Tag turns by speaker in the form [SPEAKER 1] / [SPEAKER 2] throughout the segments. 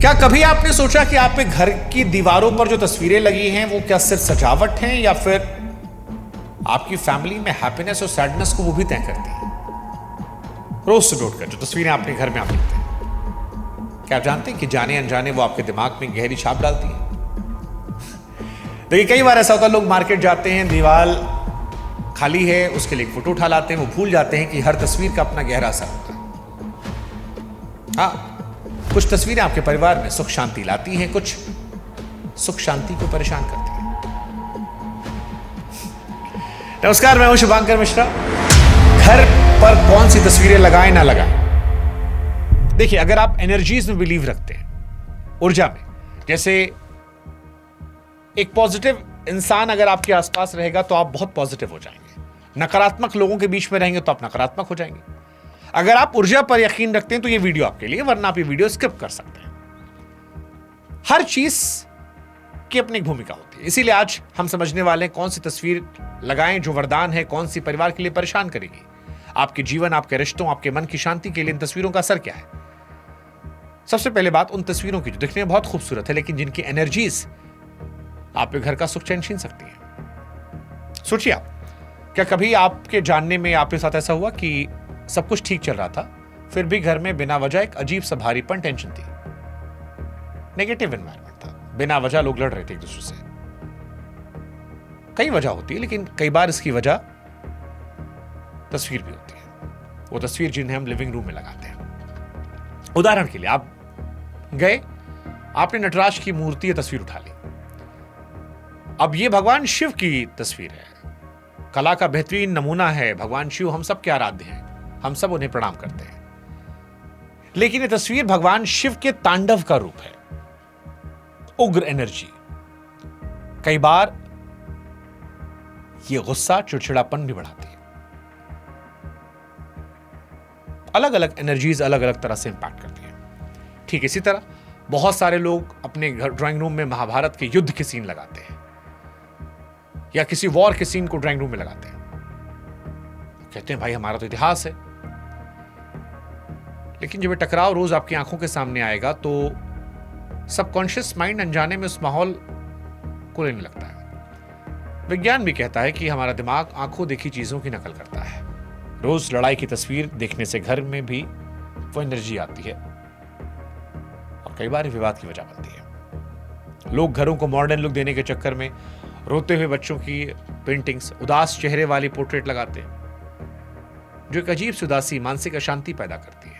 [SPEAKER 1] क्या कभी आपने सोचा कि आपके घर की दीवारों पर जो तस्वीरें लगी हैं वो क्या सिर्फ सजावट हैं या फिर आपकी फैमिली में हैप्पीनेस और सैडनेस को वो भी तय करती है? रोज सुबह उठकर जो तस्वीरें अपने घर में आप देखते हैं, क्या आप जानते हैं कि जाने अनजाने वो आपके दिमाग में गहरी छाप डालती है? देखिए, कई बार ऐसा होता है, लोग मार्केट जाते हैं, दीवार खाली है, उसके लिए फोटो उठा लाते हैं, वो भूल जाते हैं कि हर तस्वीर का अपना गहरा असर होता है। हाँ, कुछ तस्वीरें आपके परिवार में सुख शांति लाती हैं, कुछ सुख शांति को परेशान करती हैं। नमस्कार, मैं हूं शुभांकर मिश्रा। घर पर कौन सी तस्वीरें लगाएं ना लगाएं। देखिए, अगर आप एनर्जीज में बिलीव रखते हैं, ऊर्जा में, जैसे एक पॉजिटिव इंसान अगर आपके आसपास रहेगा तो आप बहुत पॉजिटिव हो जाएंगे। नकारात्मक लोगों के बीच में रहेंगे तो आप नकारात्मक हो जाएंगे। अगर आप ऊर्जा पर यकीन रखते हैं तो ये वीडियो आपके लिए, वरना आप ये वीडियो स्किप कर सकते हैं। हर चीज की अपनी एक भूमिका होती है, इसीलिए आज हम समझने वाले हैं कौन सी तस्वीर लगाएं जो वरदान है, कौन सी परिवार के लिए परेशान करेगी। आपके जीवन, आपके रिश्तों, आपके मन की शांति के लिए इन तस्वीरों का असर क्या है। सबसे पहले बात उन तस्वीरों की जो दिखने में बहुत खूबसूरत है लेकिन जिनकी एनर्जीज आपके घर का सुख चैन छीन सकती है। सोचिए आप, क्या कभी आपके जानने में आपके साथ ऐसा हुआ कि सब कुछ ठीक चल रहा था, फिर भी घर में बिना वजह एक अजीब सा भारीपन, टेंशन थी, नेगेटिव एनवायरनमेंट था, बिना वजह लोग लड़ रहे थे एक दूसरे से। कई वजह होती है लेकिन कई बार इसकी वजह तस्वीर भी होती है, वो तस्वीर जिन्हें हम लिविंग रूम में लगाते हैं। उदाहरण के लिए, आप गए, आपने नटराज की मूर्ति या तस्वीर उठा ली। अब ये भगवान शिव की तस्वीर है, कला का बेहतरीन नमूना है। भगवान शिव हम सब के आराध्य हैं, हम सब उन्हें प्रणाम करते हैं। लेकिन ये तस्वीर भगवान शिव के तांडव का रूप है, उग्र एनर्जी। कई बार ये गुस्सा, चिड़चिड़ापन भी बढ़ाती है। अलग अलग एनर्जीज अलग अलग तरह से इंपैक्ट करती है। ठीक इसी तरह बहुत सारे लोग अपने घर ड्राइंग रूम में महाभारत के युद्ध के सीन लगाते हैं या किसी वॉर के सीन को ड्राइंग रूम में लगाते हैं। कहते हैं भाई हमारा तो इतिहास है। लेकिन जब ये टकराव रोज आपकी आंखों के सामने आएगा तो सबकॉन्शियस माइंड अनजाने में उस माहौल को लेने लगता है। विज्ञान भी कहता है कि हमारा दिमाग आंखों देखी चीजों की नकल करता है। रोज लड़ाई की तस्वीर देखने से घर में भी वो एनर्जी आती है और कई बार विवाद की वजह बनती है। लोग घरों को मॉडर्न लुक देने के चक्कर में रोते हुए बच्चों की पेंटिंग्स, उदास चेहरे वाली पोर्ट्रेट लगाते हैं जो एक अजीब सी उदासी, मानसिक अशांति पैदा करती है।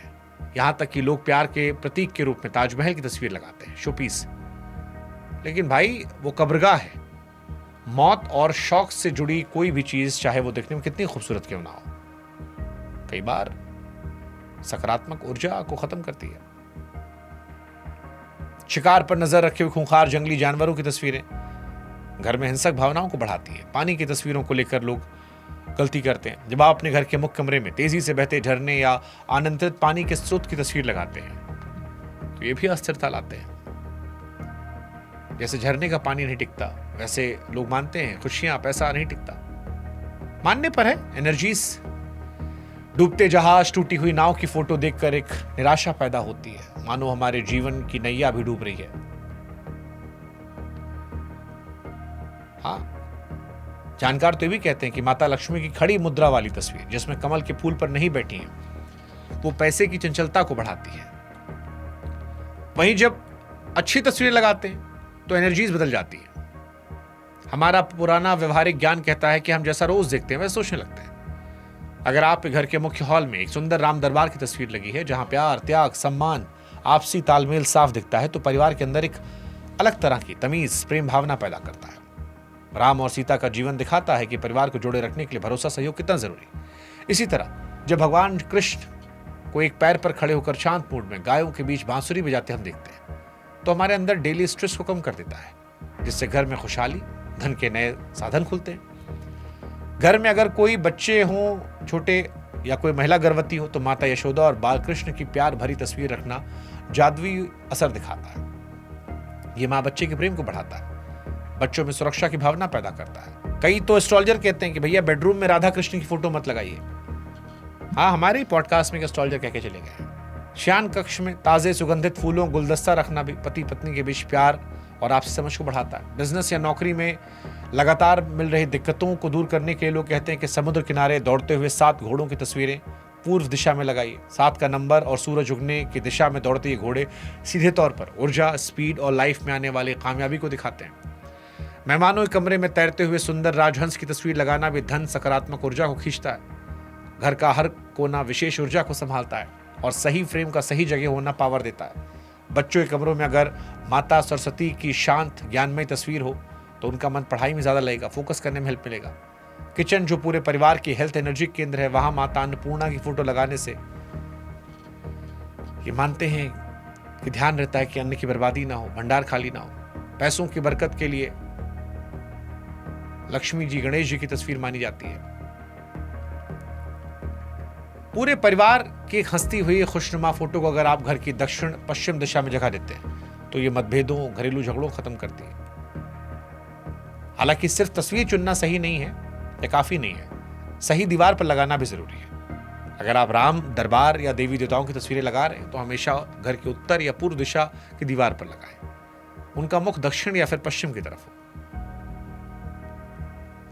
[SPEAKER 1] यहां तक कि लोग प्यार के प्रतीक के रूप में ताजमहल की तस्वीर लगाते हैं, शोपीस। लेकिन भाई वो कब्रगाह है। मौत और शौक से जुड़ी कोई भी चीज, चाहे वो दिखने में कितनी खूबसूरत क्यों ना हो, कई बार सकारात्मक ऊर्जा को खत्म करती है। शिकार पर नजर रखे हुए खूंखार जंगली जानवरों की तस्वीरें घर में हिंसक भावनाओं को बढ़ाती है। पानी की तस्वीरों को लेकर लोग गलती करते हैं। जब आप अपने घर के मुख्य कमरे में तेजी से बहते झरने या अनियंत्रित पानी के स्रोत की तस्वीर लगाते हैं तो ये भी अस्थिरता लाते हैं। जैसे झरने का पानी नहीं टिकता, वैसे लोग मानते हैं खुशियां, पैसा नहीं टिकता। मानने पर है, एनर्जीज। डूबते जहाज, टूटी हुई नाव की फोटो देखकर एक निराशा पैदा होती है, मानो हमारे जीवन की नैया भी डूब रही है। हाँ, जानकार तो ये भी कहते हैं कि माता लक्ष्मी की खड़ी मुद्रा वाली तस्वीर, जिसमें कमल के फूल पर नहीं बैठी हैं, वो पैसे की चंचलता को बढ़ाती है। वहीं जब अच्छी तस्वीरें लगाते हैं तो एनर्जीज बदल जाती है। हमारा पुराना व्यवहारिक ज्ञान कहता है कि हम जैसा रोज देखते हैं वैसे सोचने लगते हैं। अगर आपके घर के मुख्य हॉल में एक सुंदर राम दरबार की तस्वीर लगी है जहां प्यार, त्याग, सम्मान, आपसी तालमेल साफ दिखता है तो परिवार के अंदर एक अलग तरह की तमीज, प्रेम भावना पैदा करता है। राम और सीता का जीवन दिखाता है कि परिवार को जोड़े रखने के लिए भरोसा, सहयोग कितना जरूरी है। इसी तरह जब भगवान कृष्ण को एक पैर पर खड़े होकर शांत मूड में गायों के बीच बांसुरी बजाते हम देखते हैं तो हमारे अंदर डेली स्ट्रेस को कम कर देता है, जिससे घर में खुशहाली, धन के नए साधन खुलते हैं। घर में अगर कोई बच्चे हों छोटे या कोई महिला गर्भवती हो तो माता यशोदा और बाल कृष्ण की प्यार भरी तस्वीर रखना जादुई असर दिखाता है। ये माँ बच्चे के प्रेम को बढ़ाता है, बच्चों में सुरक्षा की भावना पैदा करता है। कई तो एस्ट्रोलॉजर कहते हैं कि भैया बेडरूम में राधा कृष्ण की फोटो मत लगाइए। हाँ, हमारे पॉडकास्ट में एक एस्ट्रोलॉजर कह के चले गए, शयन कक्ष में ताजे सुगंधित फूलों गुलदस्ता रखना भी पति पत्नी के बीच प्यार और आपसी समझ को बढ़ाता है। बिजनेस या नौकरी में लगातार मिल रही दिक्कतों को दूर करने के लिए लोग कहते हैं कि समुद्र किनारे दौड़ते हुए 7 घोड़ों की तस्वीरें पूर्व दिशा में लगाइए। 7 का नंबर और सूरज उगने की दिशा में दौड़ते ये घोड़े सीधे तौर पर ऊर्जा, स्पीड और लाइफ में आने वाली कामयाबी को दिखाते हैं। मेहमानों के कमरे में तैरते हुए सुंदर राजहंस की तस्वीर लगाना भी धन, सकारात्मक ऊर्जा को खींचता है। घर का हर कोना विशेष ऊर्जा को संभालता है और सही फ्रेम का सही जगह होना पावर देता है। बच्चों के कमरों में अगर माता सरस्वती की शांत ज्ञानमय तस्वीर हो तो उनका मन पढ़ाई में ज्यादा लगेगा, फोकस करने में हेल्प मिलेगा। किचन जो पूरे परिवार की हेल्थ एनर्जी केंद्र है, वहां माता अन्नपूर्णा की फोटो लगाने से ये मानते हैं कि ध्यान रहता है कि अन्न की बर्बादी ना हो, भंडार खाली ना हो। पैसों की बरकत के लिए लक्ष्मी जी, गणेश जी की तस्वीर मानी जाती है। पूरे परिवार की हंसती हुई खुशनुमा फोटो को अगर आप घर की दक्षिण पश्चिम दिशा में जगह देते हैं तो ये मतभेदों, घरेलू झगड़ों खत्म करती है। हालांकि सिर्फ तस्वीर चुनना सही नहीं है, ये काफी नहीं है, सही दीवार पर लगाना भी जरूरी है। अगर आप राम दरबार या देवी देवताओं की तस्वीरें लगा रहे हैं तो हमेशा घर के उत्तर या पूर्व दिशा की दीवार पर लगाएं। उनका मुख दक्षिण या फिर पश्चिम की तरफ हो।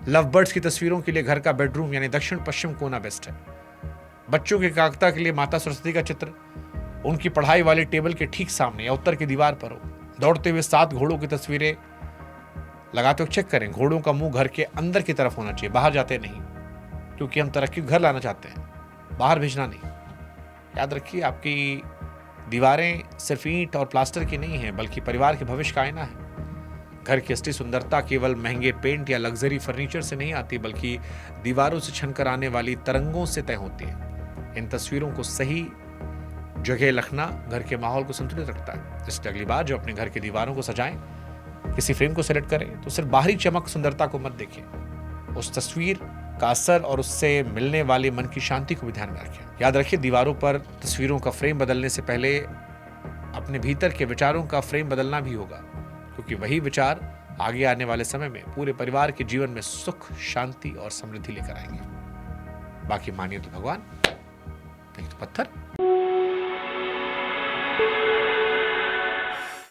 [SPEAKER 1] लव बर्ड्स की तस्वीरों के लिए घर का बेडरूम यानी दक्षिण पश्चिम कोना बेस्ट है। बच्चों की एकाग्रता के लिए माता सरस्वती का चित्र उनकी पढ़ाई वाले टेबल के ठीक सामने या उत्तर की दीवार पर हो। दौड़ते हुए 7 घोड़ों की तस्वीरें लगाते हुए चेक करें, घोड़ों का मुंह घर के अंदर की तरफ होना चाहिए, बाहर जाते नहीं, क्योंकि हम तरक्की घर लाना चाहते हैं, बाहर भेजना नहीं। याद रखिए, आपकी दीवारें सिर्फ ईंट और प्लास्टर की नहीं है, बल्कि परिवार के भविष्य का आईना है। घर की असली सुंदरता केवल महंगे पेंट या लग्जरी फर्नीचर से नहीं आती, बल्कि दीवारों से छनकर आने वाली तरंगों से तय होती है। इन तस्वीरों को सही जगह रखना घर के माहौल को संतुलित रखता है। इसलिए अगली बार जो अपने घर की दीवारों को सजाएं, किसी फ्रेम को सेलेक्ट करें तो सिर्फ बाहरी चमक सुंदरता को मत देखें, उस तस्वीर का असर और उससे मिलने वाले मन की शांति को भी ध्यान में रखें। याद रखिए, दीवारों पर तस्वीरों का फ्रेम बदलने से पहले अपने भीतर के विचारों का फ्रेम बदलना भी होगा, क्योंकि वही विचार आगे आने वाले समय में पूरे परिवार के जीवन में सुख, शांति और समृद्धि लेकर आएंगे। बाकी मानिए तो भगवान, नहीं तो पत्थर।